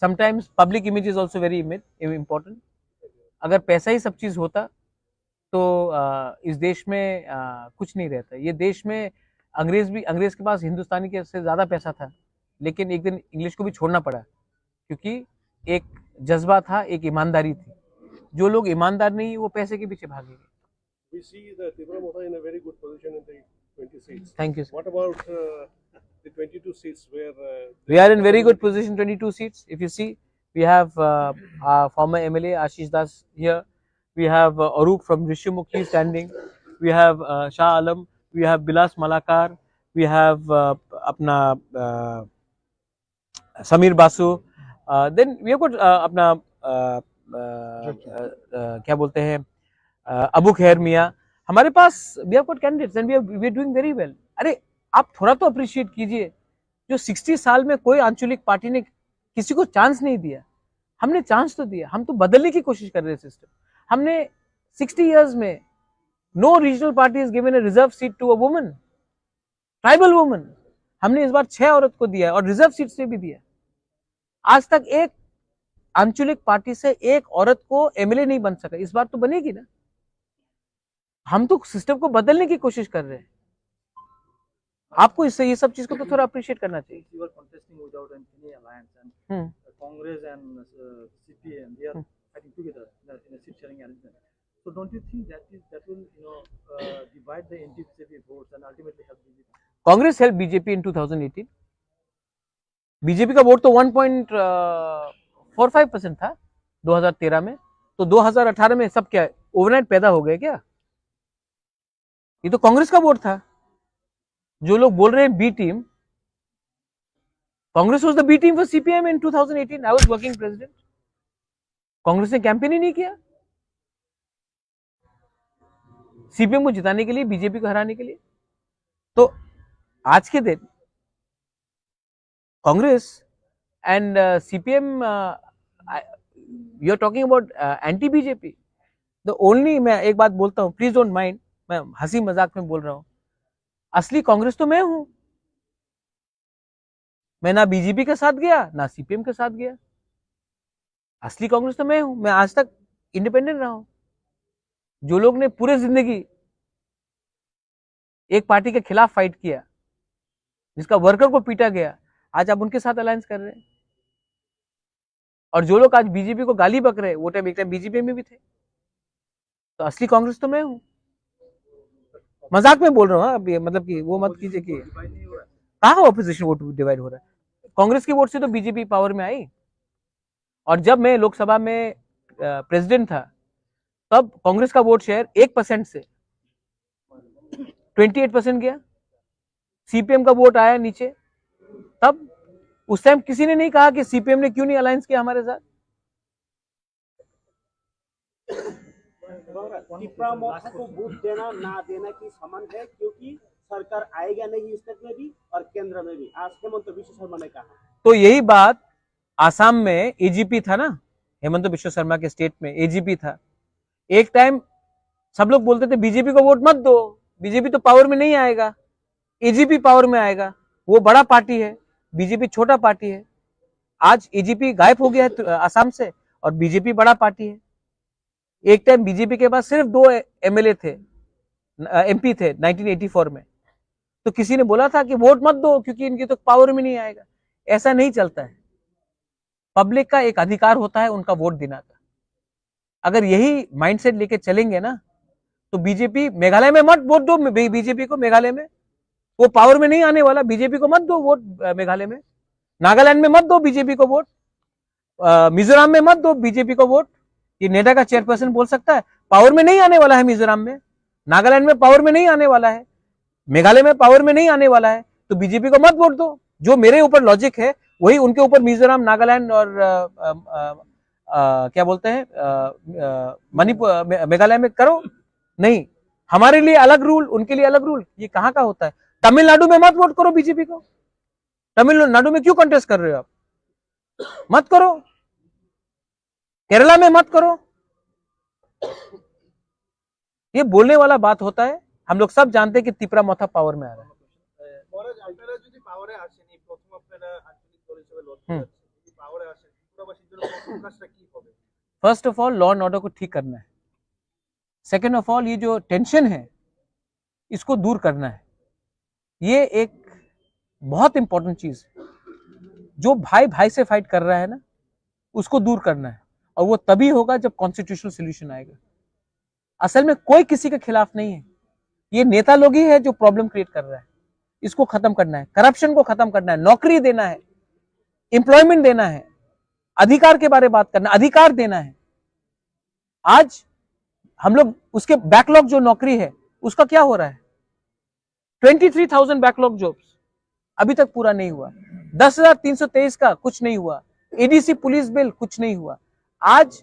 Sometimes public image is also very important. अगर पैसा ही सब चीज होता तो इस देश में कुछ नहीं रहता। ये देश में अंग्रेज के पास हिंदुस्तानी के से ज्यादा पैसा था, लेकिन एक दिन इंग्लिश को भी छोड़ना पड़ा क्योंकि एक जज्बा था, एक ईमानदारी थी। जो लोग ईमानदार नहीं है वो पैसे के पीछे भागेंगे. We see the Tripura Motha in a very good position in the 20 seats. Thank you, sir. What about the 22 seats where We are in very good position, 22 seats. If you see, we have our former MLA Ashish Das here. We have Arup from Rishyamukhi standing. We have Shah Alam. We have Bilas Malakar. We have apna Samir Basu. Then we have got अपना क्या बोलते हैं अबू खैर मियाँ. हमारे पास we have got candidates and we are doing very well. अरे आप थोड़ा तो अप्रिशिएट कीजिए. जो 60 साल में कोई आंचलिक पार्टी ने किसी को चांस नहीं दिया, हमने चांस तो दिया. हम तो बदलने की कोशिश कर रहे हैं सिस्टम. हमने 60 इयर्स में no regional party is given a reserve seat to a woman, tribal woman. हमने इस बार 6 औरत को दिया और रिजर्व सीट से भी दिया. आज तक एक आंचलिक पार्टी से एक औरत को एमएलए नहीं बन सका. इस बार तो बनेगी ना. हम तो सिस्टम को बदलने की कोशिश कर रहे हैं. आपको इससे ये सब चीज को तो थोड़ा अप्रिशिएट करना चाहिए. You are contesting without any alliance, and Congress and CPM, they are fighting together in a seat sharing arrangement. So don't you think that will divide the NDP votes and ultimately help BJP? Congress help BJP in 2018. BJP का वोट तो 1.45% था 2013 में. तो 2018 में सब क्या ओवरनाइट पैदा हो गए क्या? ये तो कांग्रेस का वोट था. जो लोग बोल रहे हैं B team, Congress was the B team for CPM in 2018. I was working president. Congress ने कैंपेन ही नहीं किया सीपीएम को जिताने के लिए, बीजेपी को हराने के लिए. तो आज के दिन Congress and CPM, you are talking about anti BJP. The only, मैं एक बात बोलता हूं, प्लीज डोंट माइंड, मैं हंसी मजाक में बोल रहा हूं. असली कांग्रेस तो मैं हूं. मैं ना बीजेपी के साथ गया ना सीपीएम के साथ गया. असली कांग्रेस तो मैं हूं. मैं आज तक इंडिपेंडेंट रहा हूं. जो लोग ने पूरे जिंदगी एक पार्टी के खिलाफ फाइट किया, जिसका वर्कर को पीटा गया, आज आप उनके साथ अलायंस कर रहे हैं. और जो लोग आज बीजेपी को गाली बक रहे हैं, वो टाइम एक टाइम बीजेपी में भी थे. तो असली कांग्रेस तो मैं हूं. मजाक में बोल रहा हूँ. अब मतलब कि वो मत कीजिए कि कहाँ ऑपोजिशन वोट डिवाइड हो रहा है. कांग्रेस के वोट से तो बीजेपी पावर में आई. और जब मैं लोकसभा में प्रेसिडेंट था, तब कांग्रेस का वोट शेयर 1% से 28% गया. सीपीएम का वोट आया नीचे. तब उस टाइम किसी ने नहीं कहा कि सीपीएम ने क्यों नहीं अलायंस किया हमारे साथ. टिपरा मोथा को वोट देना ना देना की समान है, क्योंकि सरकार आएगा नहीं स्टेट में भी और केंद्र में भी. आज हेमंत बिश्व शर्मा ने कहा. तो यही बात आसाम में एजीपी था ना, हेमंत बिश्व शर्मा के स्टेट में एजीपी था. एक टाइम सब लोग बोलते थे बीजेपी को वोट मत दो, बीजेपी तो पावर में नहीं आएगा, एजीपी पावर में आएगा. वो बड़ा पार्टी है, बीजेपी छोटा पार्टी है. आज एजीपी गायब हो गया है आसाम से और बीजेपी बड़ा पार्टी है. एक टाइम बीजेपी के पास सिर्फ 2 एमएलए थे, एमपी थे 1984 में. तो किसी ने बोला था कि वोट मत दो क्योंकि इनकी तो पावर में नहीं आएगा. ऐसा नहीं चलता है. पब्लिक का एक अधिकार होता है उनका वोट देने का. अगर यही माइंडसेट लेके चलेंगे ना, तो बीजेपी, मेघालय में मत वोट दो बीजेपी को. मेघालय में वो पावर में नहीं आने वाला. बीजेपी को मत दो वोट मेघालय में. नागालैंड में मत दो बीजेपी को वोट. मिजोरम में मत दो बीजेपी को वोट. ये नेता का चेयरपर्सन बोल सकता है. पावर में नहीं आने वाला है मिजोरम में, नागालैंड में पावर में नहीं आने वाला है, मेघालय में पावर में नहीं आने वाला है. तो बीजेपी को मत वोट दो. जो मेरे ऊपर लॉजिक है वही उनके ऊपर मिजोरम, नागालैंड और क्या बोलते हैं मणिपुर, मेघालय में करो. नहीं, हमारे लिए अलग रूल, उनके लिए अलग रूल. ये कहाँ का होता है? तमिलनाडु में मत वोट करो बीजेपी को. तमिलनाडु में क्यों कंटेस्ट कर रहे हो आप? मत करो. केरला में मत करो. ये बोलने वाला बात होता है. हम लोग सब जानते हैं कि टिपरा मोथा पावर में आ रहा है. First of all law and order को ठीक करना है. सेकेंड ऑफ ऑल ये जो टेंशन है इसको दूर करना है. ये एक बहुत इंपॉर्टेंट चीज है. जो भाई भाई से फाइट कर रहा है ना, उसको दूर करना है. और वो तभी होगा जब कॉन्स्टिट्यूशनल सोल्यूशन आएगा। असल में कोई किसी के खिलाफ नहीं है, ये नेता लोग ही है जो प्रॉब्लम क्रिएट कर रहा है। इसको खत्म करना है, करप्शन को खत्म करना है, नौकरी देना है, एम्प्लॉयमेंट देना है, अधिकार के बारे में बात करना, अधिकार देना है। आज हम लोग उसके बैकलॉग जो नौकरी है उसका क्या हो रहा है? 23,000 बैकलॉग जॉब्स अभी तक पूरा नहीं हुआ। 10,323 का कुछ नहीं हुआ। एडीसी पुलिस बिल कुछ नहीं हुआ। आज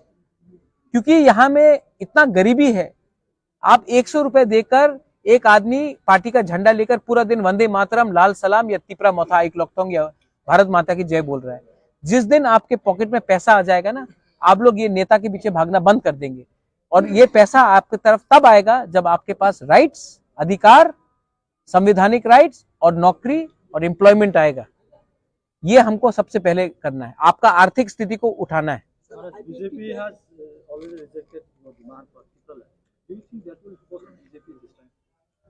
क्योंकि यहां में इतना गरीबी है, आप 100 रुपए देकर एक आदमी पार्टी का झंडा लेकर पूरा दिन वंदे मातरम, लाल सलाम या तिपरा मोथा एक लोकतोंग या भारत माता की जय बोल रहा है। जिस दिन आपके पॉकेट में पैसा आ जाएगा ना, आप लोग ये नेता के पीछे भागना बंद कर देंगे। और ये पैसा आपकी तरफ तब आएगा जब आपके पास राइट्स, अधिकार, संवैधानिक राइट्स और नौकरी और एम्प्लॉयमेंट आएगा। ये हमको सबसे पहले करना है, आपका आर्थिक स्थिति को उठाना है। BJP has already rejected your demand for people. Do you think that will support BJP this time?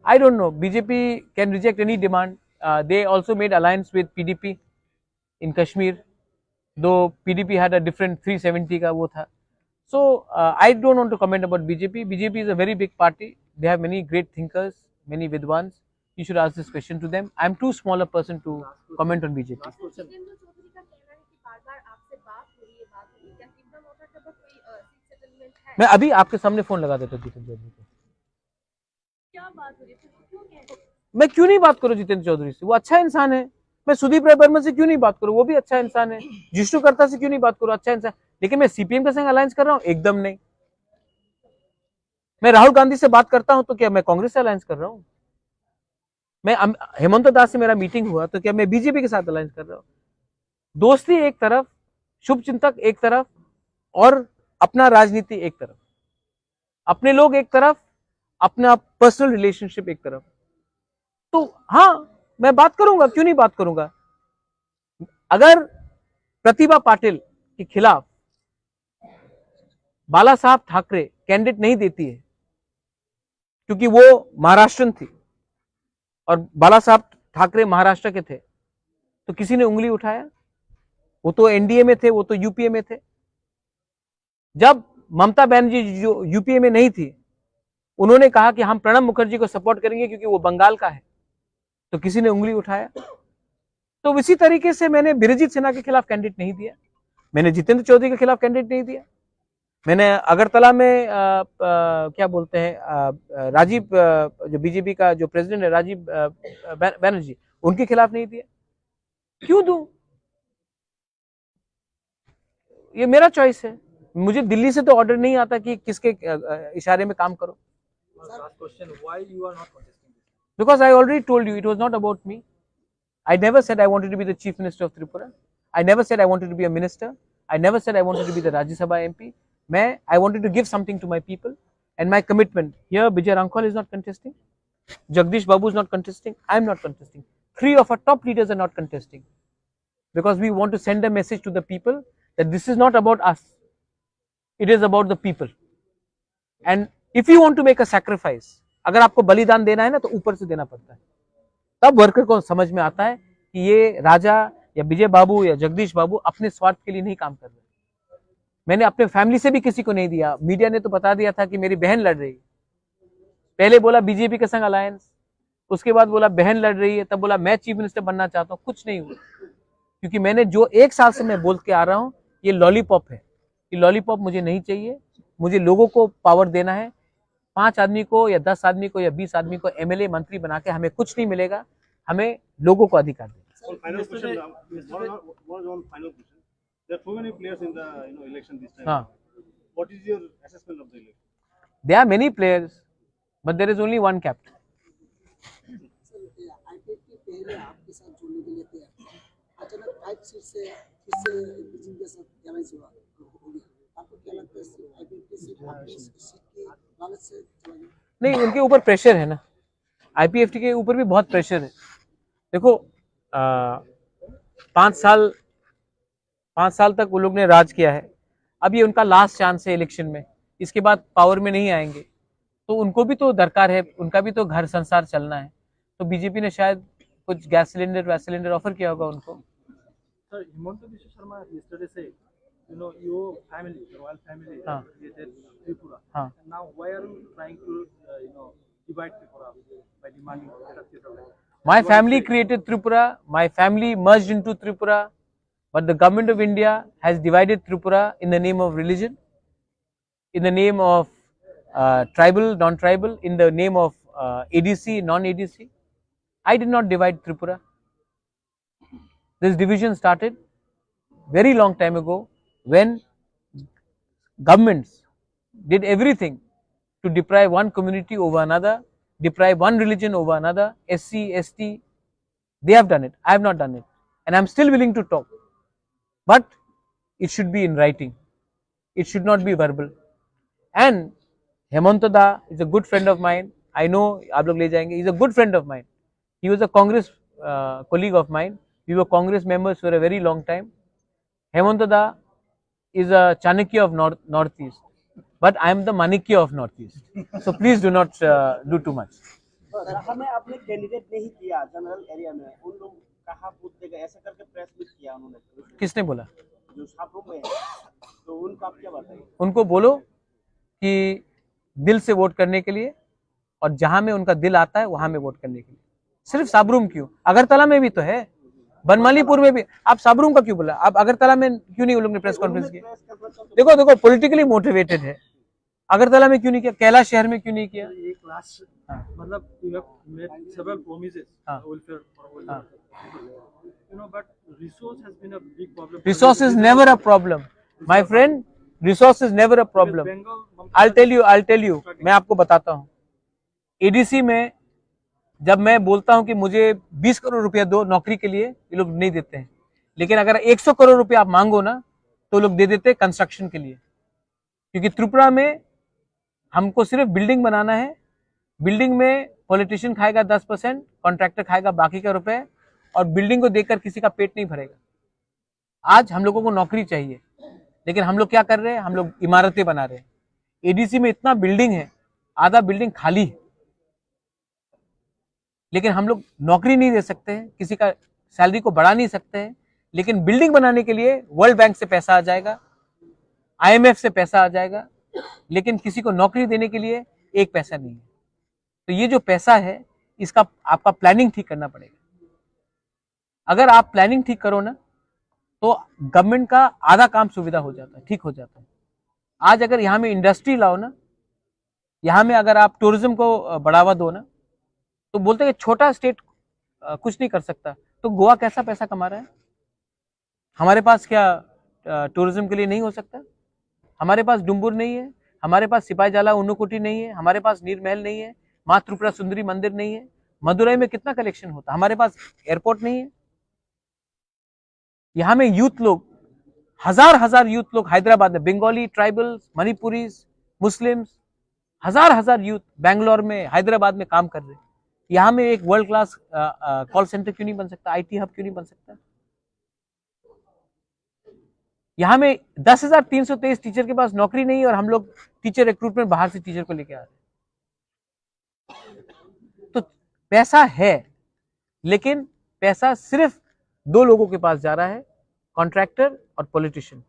I don't know. BJP can reject any demand. They also made alliance with PDP in Kashmir, though PDP had a different 370 का वो था. So I don't want to comment about BJP. BJP is a very big party. They have many great thinkers, many vidwans. You should ask this question to them. I'm too small a person to comment on BJP. Jitendra Chaudhary का कहना है कि बार-बार आपसे बात हो रही है, क्या टिप्पणी मोथा के बाद कोई सीट सेटलमेंट है? मैं अभी आपके सामने फोन लगा देता हूँ जितेंद्र चौधरी को। क्या बात हो रही है? क्यों कह रहे हैं? मैं क्यों नहीं बात करूँ जितेंद्र चौधरी से? वो अच्छा इंसान है। मैं सुदीप राय बर्मन से क्यों नहीं बात करूँ? वो भी अच्छा इंसान है। जिष्णु कर्ता से क्यों नहीं बात करूँ? अच्छा इंसान। लेकिन मैं सीपीएम के संग अलायंस कर रहा हूँ? एकदम नहीं। मैं राहुल गांधी से बात करता हूं तो क्या मैं कांग्रेस से अलायंस कर रहा हूं? मैं हेमंत दास से मेरा मीटिंग हुआ तो क्या मैं बीजेपी के साथ अलायंस कर रहा हूं? दोस्ती एक तरफ, शुभ चिंतक एक तरफ और अपना राजनीति एक तरफ, अपने लोग एक तरफ, अपना पर्सनल रिलेशनशिप एक तरफ। तो हाँ, मैं बात करूंगा, क्यों नहीं बात करूंगा? अगर प्रतिभा पाटिल के खिलाफ बाला साहब ठाकरे कैंडिडेट नहीं देती है क्योंकि वो महाराष्ट्रन थी और बाला साहब ठाकरे महाराष्ट्र के थे, तो किसी ने उंगली उठाया? वो तो एनडीए में थे, वो तो यूपीए में थे। जब ममता बनर्जी जो यूपीए में नहीं थी, उन्होंने कहा कि हम प्रणब मुखर्जी को सपोर्ट करेंगे क्योंकि वो बंगाल का है, तो किसी ने उंगली उठाया? तो इसी तरीके से मैंने बिरजीत सिन्हा के खिलाफ कैंडिडेट नहीं दिया, मैंने जितेंद्र चौधरी के खिलाफ कैंडिडेट नहीं दिया, मैंने अगरतला में क्या बोलते हैं राजीव जो बीजेपी का जो प्रेसिडेंट है राजीव बनर्जी, उनके खिलाफ नहीं दिया। क्यों दूं? ये मेरा चॉइस है। मुझे दिल्ली से तो ऑर्डर नहीं आता कि किसके इशारे में काम करो। Last question: why you are not contesting this? Because I already told you it was not about me. I never said I wanted to be the chief minister of Tripura. I never said I wanted to be a minister. I never said I wanted to be the Rajya Sabha MP. I wanted to give something to my people and my commitment. Here Bijay Rankol is not contesting. Jagdish Babu is not contesting. I am not contesting. 3 of our top leaders are not contesting. Because we want to send a message to the people that this is not about us. It is about the people. And if you want to make a sacrifice, अगर आपको बलिदान देना है ना तो ऊपर से देना पड़ता है। तब वर्कर को समझ में आता है कि ये राजा या विजय बाबू या जगदीश बाबू अपने स्वार्थ के लिए नहीं काम कर रहे। मैंने अपने फैमिली से भी किसी को नहीं दिया। मीडिया ने तो बता दिया था कि मेरी बहन लड़ रही है। पहले बोला बीजेपी के संग अलायंस, उसके बाद बोला बहन लड़ रही है, तब बोला मैं चीफ मिनिस्टर बनना चाहता हूँ। कुछ नहीं हुआ, क्योंकि मैंने जो 1 साल से मैं बोल के आ रहा हूँ ये लॉलीपॉप है। ये लॉलीपॉप मुझे नहीं चाहिए। मुझे लोगों को पावर देना है। 5 आदमी को या 10 आदमी को या 20 आदमी को एमएलए मंत्री बना के हमें कुछ नहीं मिलेगा। हमें लोगों को अधिकार देना। One final question. One final question. There are too many players in the election this time. हाँ, What is your assessment of the election? there are many players, but there is only one captain. IPFT पहले आपके साथ जुड़ने के लिए तैयार था, अचानक 5 सीट से फिर से बीजेपी के साथ डैमेज हुआ हो गया। आपको क्या लगता है आईपीएफटी सीट आपकी सीट की लालच से चला गया? नहीं, उनके ऊपर प्रेशर है ना। आईपीएफटी के ऊपर भी बहुत प्रेशर है। देखो 5 साल तक वो लोग ने राज किया है। अब ये उनका लास्ट चांस है इलेक्शन में। इसके बाद पावर में नहीं आएंगे तो उनको भी तो दरकार है, उनका भी तो घर संसार चलना है। तो बीजेपी ने शायद कुछ गैस सिलेंडर ऑफर किया होगा उनको। Sir, Himanta Biswa Sharma yesterday said you know, your family, the royal family, हाँ. created Tripura. हाँ. And now, why are you trying to, you know, divide Tripura by demanding better Tripura? My family created Tripura. My family merged into Tripura. But the government of India has divided Tripura in the name of religion, in the name of tribal, non-tribal, in the name of ADC, non-ADC. I did not divide Tripura. This division started very long time ago when governments did everything to deprive one community over another, deprive one religion over another, SC, ST. They have done it. I have not done it. And I am still willing to talk. But it should be in writing. It should not be verbal. And Hemanta Da is a good friend of mine. I know aap log le jayenge. He is a good friend of mine. He was a Congress colleague of mine. We were Congress members for a very long time. Hemanta Da is a Chanakya of Northeast. But I am the Manikya of Northeast. So please do not do too much. जहाँ में आपने कैंडिडेट नहीं किया जनरल एरिया में, उन लोग कहाँ बूथ देगा ऐसा करके प्रेस मीट किया उन्होंने। किसने बोला? जो छात्रों में है, तो उनका आप क्या बताइए? उनको बोलो कि दिल से वोट करने के लिए, और जहां में उनका दिल आता है वहां में वोट करने के लिए। सिर्फ साबरूम क्यों? अगरतला में भी तो है, बनमालीपुर में भी। आप साबरूम का क्यों बोला? आप अगरतला में क्यों नहीं उन लोग ने प्रेस कॉन्फ्रेंस किया? देखो देखो, पॉलिटिकली मोटिवेटेड है। अगरतला में क्यों नहीं किया? कैलाश शहर में क्यों नहीं किया? एक लास्ट मतलब you have made several promises welfare for welfare you know, but resource has been a big problem. Resource is never a problem, my friend. Resource is never a problem. I'll tell you. मैं आपको बताता हूँ। ADC में जब मैं बोलता हूँ कि मुझे 20 करोड़ रुपया दो नौकरी के लिए, ये लोग नहीं देते हैं। लेकिन अगर 100 करोड़ रुपया आप मांगो ना, तो लोग दे देते हैं कंस्ट्रक्शन के लिए। क्योंकि त्रिपुरा में हमको सिर्फ बिल्डिंग बनाना है। बिल्डिंग में पॉलिटिशियन खाएगा 10%, कॉन्ट्रैक्टर खाएगा बाकी का रुपए, और बिल्डिंग को देखकर किसी का पेट नहीं भरेगा। आज हम लोगों को नौकरी चाहिए, लेकिन हम लोग क्या कर रहे हैं? हम लोग इमारतें बना रहे हैं। एडीसी में इतना बिल्डिंग है, आधा बिल्डिंग खाली है, लेकिन हम लोग नौकरी नहीं दे सकते हैं, किसी का सैलरी को बढ़ा नहीं सकते हैं। लेकिन बिल्डिंग बनाने के लिए वर्ल्ड बैंक से पैसा आ जाएगा, IMF से पैसा आ जाएगा, लेकिन किसी को नौकरी देने के लिए एक पैसा नहीं है। तो ये जो पैसा है, इसका आपका प्लानिंग ठीक करना पड़ेगा। अगर आप प्लानिंग ठीक करो ना, तो गवर्नमेंट का आधा काम सुविधा हो जाता है, ठीक हो जाता है। आज अगर यहाँ में इंडस्ट्री लाओ ना, यहाँ में अगर आप टूरिज्म को बढ़ावा दो ना, तो बोलते हैं छोटा स्टेट कुछ नहीं कर सकता। तो गोवा कैसा पैसा कमा रहा है? हमारे पास क्या टूरिज्म के लिए नहीं हो सकता? हमारे पास डुम्बुर नहीं है, हमारे पास सिपाही जाला उन्नकोटी नहीं है, हमारे पास नीर महल नहीं है, माँ त्रिपुरा सुंदरी मंदिर नहीं है। मदुरई में कितना कलेक्शन होता? हमारे पास एयरपोर्ट नहीं है। यहाँ में यूथ लोग, हजार यूथ लोग हैदराबाद में, बंगाली, ट्राइबल्स, मणिपुरीज, मुस्लिम्स, हजार यूथ बैंगलोर में, हैदराबाद में काम कर रहे हैं। यहाँ में एक वर्ल्ड क्लास कॉल सेंटर क्यों नहीं बन सकता? IT हब क्यों नहीं बन सकता? यहाँ में 10,323 टीचर के पास नौकरी नहीं है, और हम लोग टीचर रिक्रूटमेंट बाहर से टीचर को लेके आ रहे हैं। तो पैसा है, लेकिन पैसा सिर्फ दो लोगों के पास जा रहा है, कॉन्ट्रैक्टर और पॉलिटिशियन।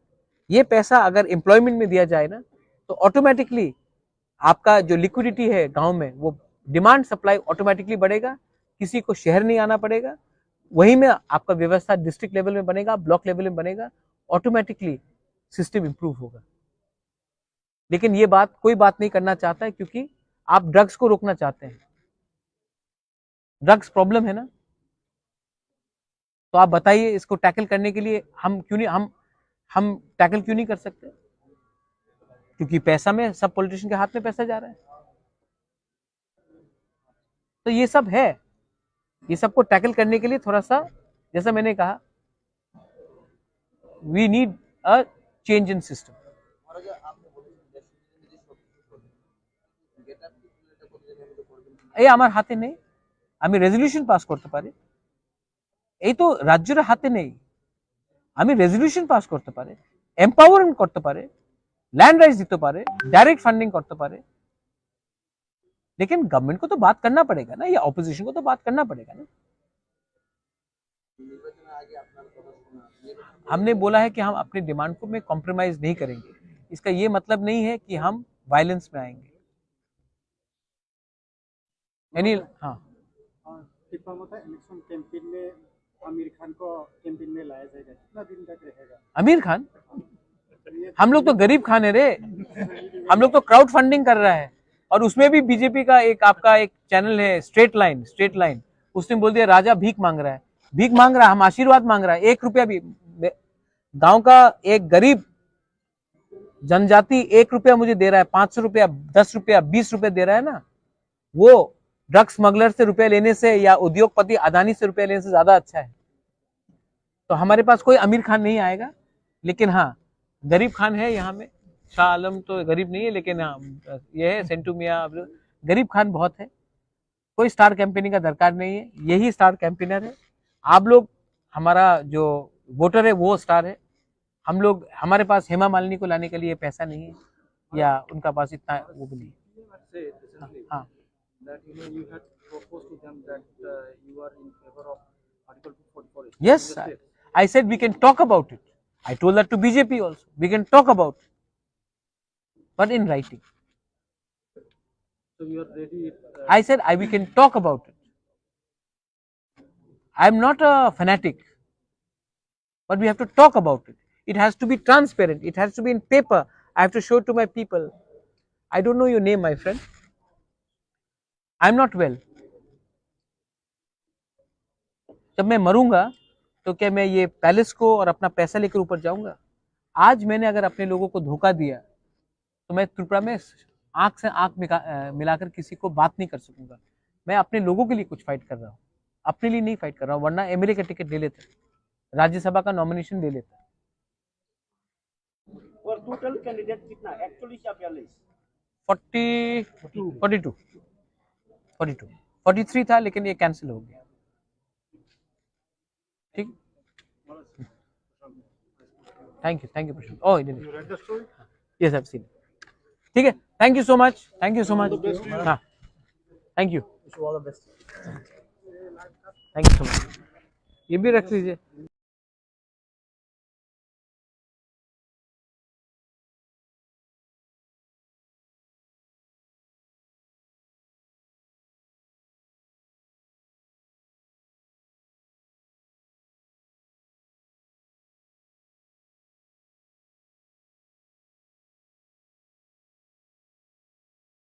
ये पैसा अगर एम्प्लॉयमेंट में दिया जाए ना, तो ऑटोमेटिकली आपका जो लिक्विडिटी है गांव में, वो डिमांड सप्लाई ऑटोमेटिकली बढ़ेगा। किसी को शहर नहीं आना पड़ेगा, वहीं में आपका व्यवस्था डिस्ट्रिक्ट लेवल में बनेगा, ब्लॉक लेवल में बनेगा, ऑटोमेटिकली सिस्टम इंप्रूव होगा। लेकिन ये बात कोई बात नहीं करना चाहता है, क्योंकि आप ड्रग्स को रोकना चाहते हैं। ड्रग्स प्रॉब्लम है ना, तो आप बताइए इसको टैकल करने के लिए हम क्यों नहीं हम टैकल क्यों नहीं कर सकते? क्योंकि पैसा में, सब पॉलिटिशियन के हाथ में पैसा जा रहा है। तो ये सब है, ये सबको टैकल करने के लिए थोड़ा सा, जैसा मैंने कहा, we need a change in system. এই আমার হাতে নেই, আমি রেজলিউশন পাস করতে পারি। এই তো রাজ্যের হাতে নেই, আমি রেজলিউশন পাস করতে পারে, এম্পাওয়ারমেন্ট করতে পারে, लैंड राइट्स दिते पारे, डायरेक्ट फंडिंग करते पारे। लेकिन गवर्नमेंट को तो बात करना पड़ेगा ना, या ऑपोजिशन को तो बात करना पड़ेगा ना। हमने बोला है कि हम अपनी डिमांड को में कॉम्प्रोमाइज नहीं करेंगे। इसका ये मतलब नहीं है कि हम वायलेंस में आएंगे। यानी हाँ, इलेक्शन कैंपेन में आमिर खान को कैंपेन में लाया जाएगा, कितना दिन तक रहेगा? आमिर खान, हम लोग तो गरीब खान है रे, हम लोग तो क्राउड फंडिंग कर रहा है। और उसमें भी बीजेपी का एक आपका एक चैनल है स्ट्रेट लाइन, उसने बोल दिया राजा भीख मांग रहा है, भीख मांग रहा है, हम आशीर्वाद मांग रहा है। 1 रुपया भी, गांव का एक गरीब जनजाति 1 रुपया मुझे दे रहा है, 500 रुपया, 10 रुपया, 20 रुपया दे रहा है ना, वो ड्रग स्मगलर से रुपया लेने से या उद्योगपति अदानी से रुपया लेने से ज्यादा अच्छा है। तो हमारे पास कोई अमीर खान नहीं आएगा, लेकिन हाँ गरीब खान है यहाँ में। शाह आलम तो गरीब नहीं है, लेकिन हाँ ये है सेंटू मियाँ, गरीब खान बहुत है। कोई स्टार कैंपेनिंग का दरकार नहीं है, यही स्टार कैंपेनर है। आप लोग, हमारा जो वोटर है वो स्टार है। हम लोग, हमारे पास हेमा मालिनी को लाने के लिए पैसा नहीं है, या उनका पास इतना वो भी नहीं है। हाँ, that you had proposed to them that you are in favor of Article 244. yes, I said we can talk about it. I told that to BJP also. We can talk about it, but in writing. So you are ready. I said we can talk about it. I am not a fanatic, but we have to talk about it. It has to be transparent. It has to be in paper. I have to show it to my people. I don't know your name, my friend. I am not well. जब मैं मरूंगा तो क्या मैं ये पैलेस को और अपना पैसा लेकर ऊपर जाऊंगा? आज मैंने अगर अपने लोगों को धोखा दिया तो मैं त्रिपुरा में आंख से आंख मिलाकर किसी को बात नहीं कर सकूंगा। मैं अपने लोगों के लिए कुछ फाइट कर रहा हूँ, अपने लिए नहीं फाइट कर रहा हूँ, वरना एमएलए का टिकट ले लेता, राज्यसभा का नॉमिनेशन ले लेता। और टोटल कैंडिडेट कितना एक्चुअली क्या 43 था, लेकिन ये कैंसिल हो गया। ठीक, thank you Prashant. Oh yes, I have seen. ठीक है, थैंक यू सो मच, हाँ, thank you, Wish you all the best. Thank you so much. ये भी रख लीजिए।